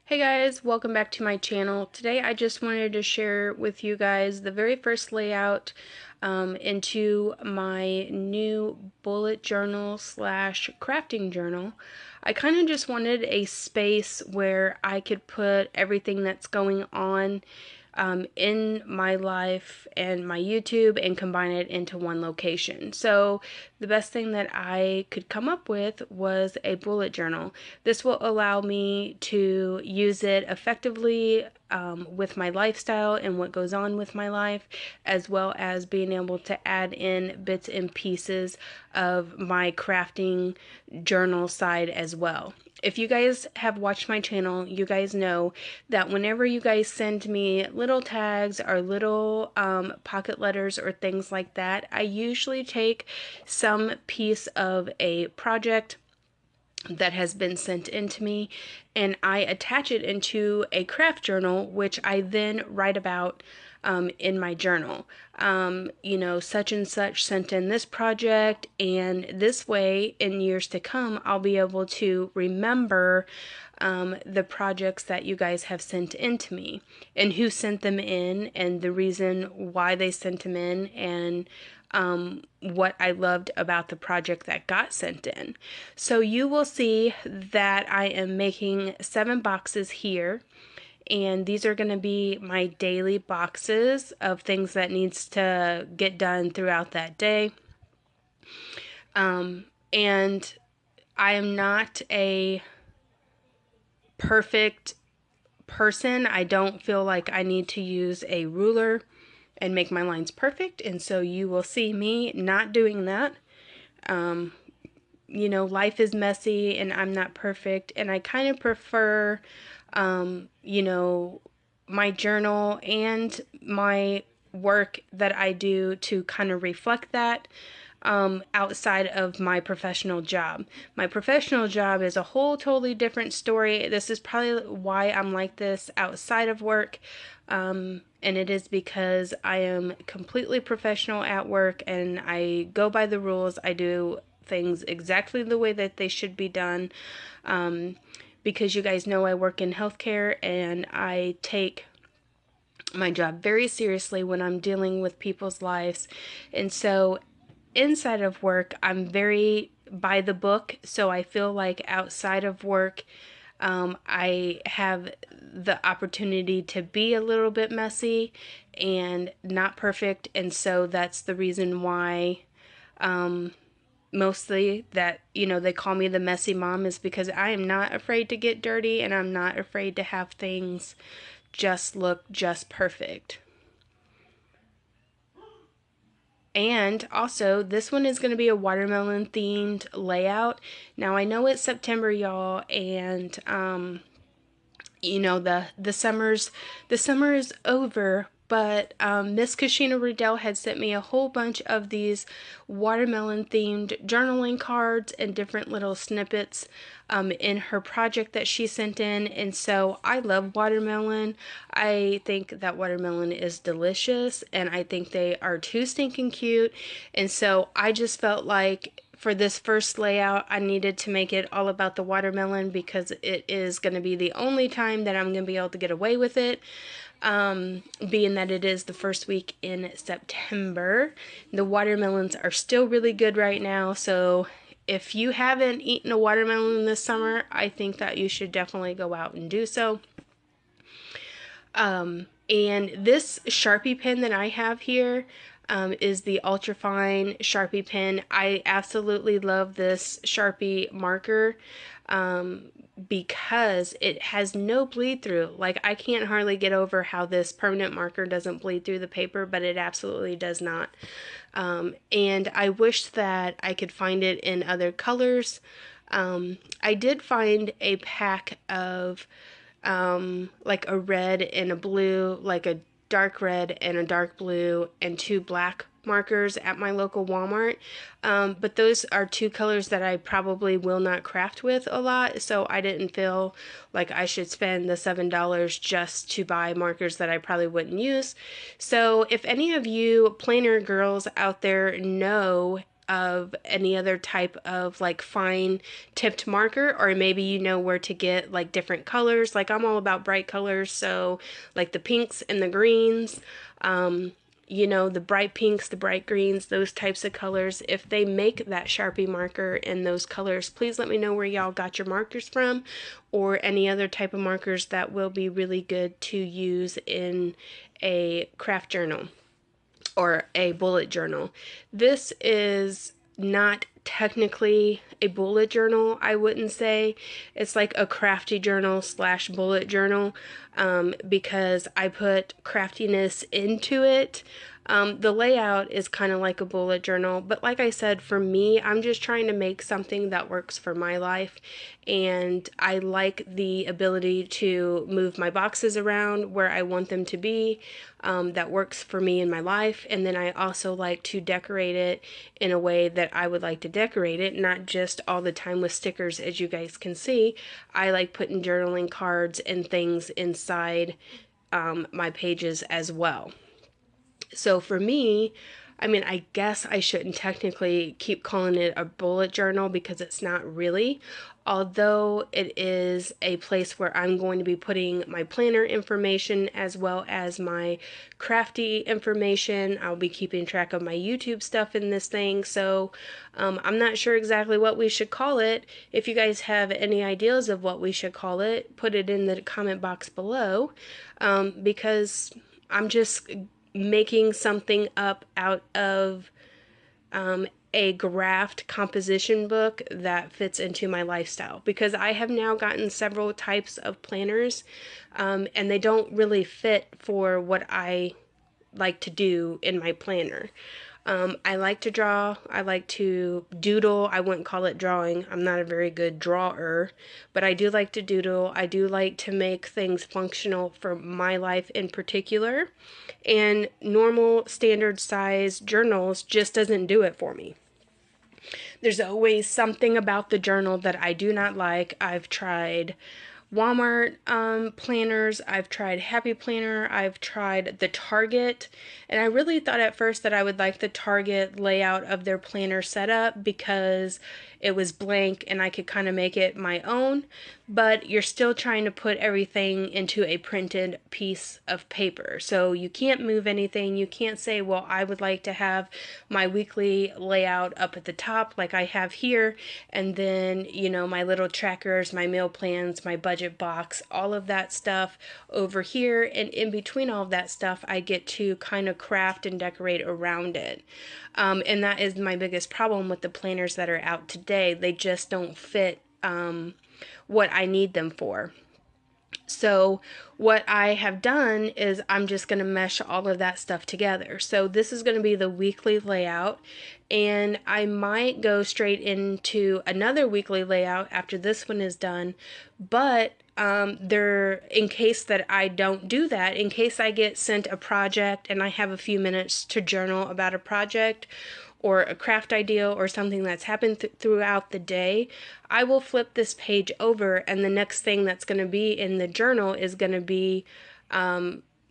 Hey guys, welcome back to my channel. Today I just wanted to share with you guys the very first layout into my new bullet journal slash crafting journal. I kind of just wanted a space where I could put everything that's going on in my life and my YouTube and combine it into one location. So the best thing that I could come up with was a bullet journal. This will allow me to use it effectively with my lifestyle and what goes on with my life, as well as being able to add in bits and pieces of my crafting journal side as well. If you guys have watched my channel, you guys know that whenever you guys send me little tags or little pocket letters or things like that, I usually take some piece of a project that has been sent in to me and I attach it into a craft journal, which I then write about in my journal. Such and such sent in this project, and this way in years to come I'll be able to remember the projects that you guys have sent in to me and who sent them in and the reason why they sent them in, and what I loved about the project that got sent in. So you will see that I am making 7 boxes here, and these are going to be my daily boxes of things that needs to get done throughout that day. And I am not a perfect person. I don't feel like I need to use a ruler and make my lines perfect, and so you will see me not doing that. Life is messy and I'm not perfect, and I kind of prefer my journal and my work that I do to kind of reflect that outside of my professional job. My professional job is a whole totally different story. This is probably why I'm like this outside of work. And it is because I am completely professional at work and I go by the rules. I do things exactly the way that they should be done. Because you guys know I work in healthcare and I take my job very seriously when I'm dealing with people's lives. And so inside of work, I'm very by the book. So I feel like outside of work, I have the opportunity to be a little bit messy and not perfect. And so that's the reason why mostly that, they call me the messy mom, is because I am not afraid to get dirty and I'm not afraid to have things just look just perfect. And also, this one is going to be a watermelon themed layout. Now, I know it's September, y'all, and the summer is over, but Miss Kashina Riddell had sent me a whole bunch of these watermelon themed journaling cards and different little snippets in her project that she sent in. And so I love watermelon. I think that watermelon is delicious, and I think they are too stinking cute. And so I just felt like for this first layout, I needed to make it all about the watermelon because it is going to be the only time that I'm going to be able to get away with it. Being that it is the first week in September. The watermelons are still really good right now, so if you haven't eaten a watermelon this summer, I think that you should definitely go out and do so. And this Sharpie pen that I have here is the Ultra Fine Sharpie pen. I absolutely love this Sharpie marker because it has no bleed through. Like, I can't hardly get over how this permanent marker doesn't bleed through the paper, but it absolutely does not. And I wish that I could find it in other colors. I did find a pack of like a red and a blue, like a dark red and a dark blue, and 2 black markers at my local Walmart. But those are 2 colors that I probably will not craft with a lot, so I didn't feel like I should spend the $7 just to buy markers that I probably wouldn't use. So if any of you planner girls out there know of any other type of like fine tipped marker, or maybe you know where to get like different colors. Like I'm all about bright colors, so like the pinks and the greens, you know, the bright pinks, the bright greens, those types of colors. If they make that Sharpie marker in those colors, please let me know where y'all got your markers from, or any other type of markers that will be really good to use in a craft journal or a bullet journal. This is not technically a bullet journal, I wouldn't say. It's like a crafty journal slash bullet journal, because I put craftiness into it. The layout is kind of like a bullet journal, but like I said, for me, I'm just trying to make something that works for my life, and I like the ability to move my boxes around where I want them to be. That works for me in my life, and then I also like to decorate it in a way that I would like to decorate it, not just all the time with stickers. As you guys can see, I like putting journaling cards and things inside my pages as well. So for me, I mean, I guess I shouldn't technically keep calling it a bullet journal because it's not really, although it is a place where I'm going to be putting my planner information as well as my crafty information. I'll be keeping track of my YouTube stuff in this thing, so I'm not sure exactly what we should call it. If you guys have any ideas of what we should call it, put it in the comment box below, because I'm just making something up out of a graphed composition book that fits into my lifestyle, because I have now gotten several types of planners, and they don't really fit for what I like to do in my planner. I like to draw. I like to doodle. I wouldn't call it drawing. I'm not a very good drawer, but I do like to doodle. I do like to make things functional for my life in particular. And normal standard size journals just doesn't do it for me. There's always something about the journal that I do not like. I've tried Walmart planners, I've tried Happy Planner, I've tried the Target, and I really thought at first that I would like the Target layout of their planner setup because it was blank and I could kind of make it my own, but you're still trying to put everything into a printed piece of paper. So you can't move anything. You can't say, well, I would like to have my weekly layout up at the top like I have here, and then, you know, my little trackers, my meal plans, my budget box, all of that stuff over here, and in between all of that stuff, I get to kind of craft and decorate around it. And that is my biggest problem with the planners that are out today. They just don't fit what I need them for. So what I have done is I'm just going to mesh all of that stuff together. So this is going to be the weekly layout, and I might go straight into another weekly layout after this one is done, but in case that I don't do that, in case I get sent a project and I have a few minutes to journal about a project or a craft idea or something that's happened throughout the day, I will flip this page over, and the next thing that's going to be in the journal is going to be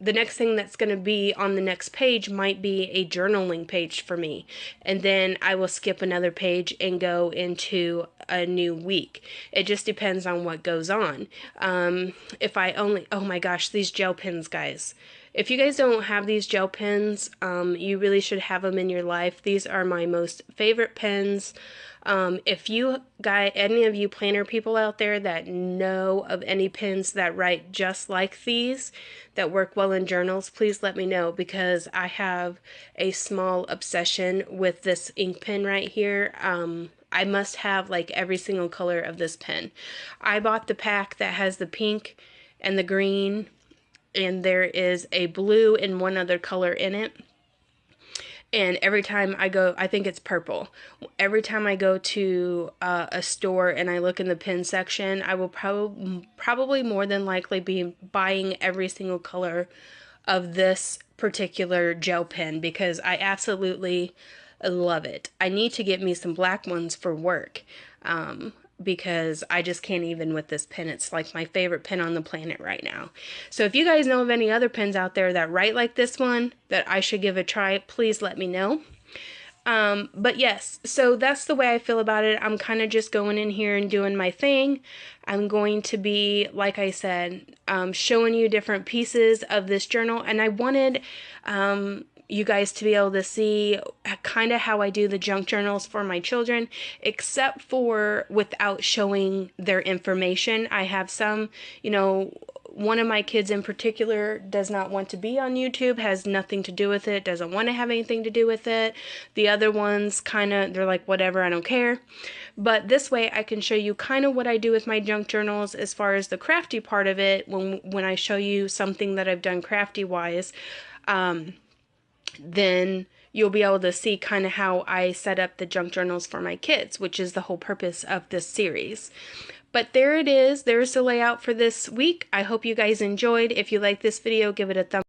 the next thing that's going to be on the next page might be a journaling page for me, and then I will skip another page and go into a new week. It just depends on what goes on. If I only, oh my gosh, these gel pens, guys. If you guys don't have these gel pens, you really should have them in your life. These are my most favorite pens. If you got any of you planner people out there that know of any pens that write just like these, that work well in journals, please let me know, because I have a small obsession with this ink pen right here. I must have like every single color of this pen. I bought the pack that has the pink and the green, and there is a blue and one other color in it. And every time I go, I think it's purple. Every time I go to a store and I look in the pen section, I will probably more than likely be buying every single color of this particular gel pen because I absolutely love it. I need to get me some black ones for work. Because I just can't even with this pen. It's like my favorite pen on the planet right now. So if you guys know of any other pens out there that write like this one that I should give a try, please let me know. But yes, so that's the way I feel about it. I'm kind of just going in here and doing my thing. I'm going to be, like I said, showing you different pieces of this journal, and I wanted you guys to be able to see kind of how I do the junk journals for my children, except for without showing their information. I have some, one of my kids in particular does not want to be on YouTube, has nothing to do with it, doesn't want to have anything to do with it. The other ones they're like, whatever, I don't care. But this way I can show you kind of what I do with my junk journals as far as the crafty part of it when I show you something that I've done crafty wise. Then you'll be able to see kind of how I set up the junk journals for my kids, which is the whole purpose of this series. But there it is. There's the layout for this week. I hope you guys enjoyed. If you like this video, give it a thumbs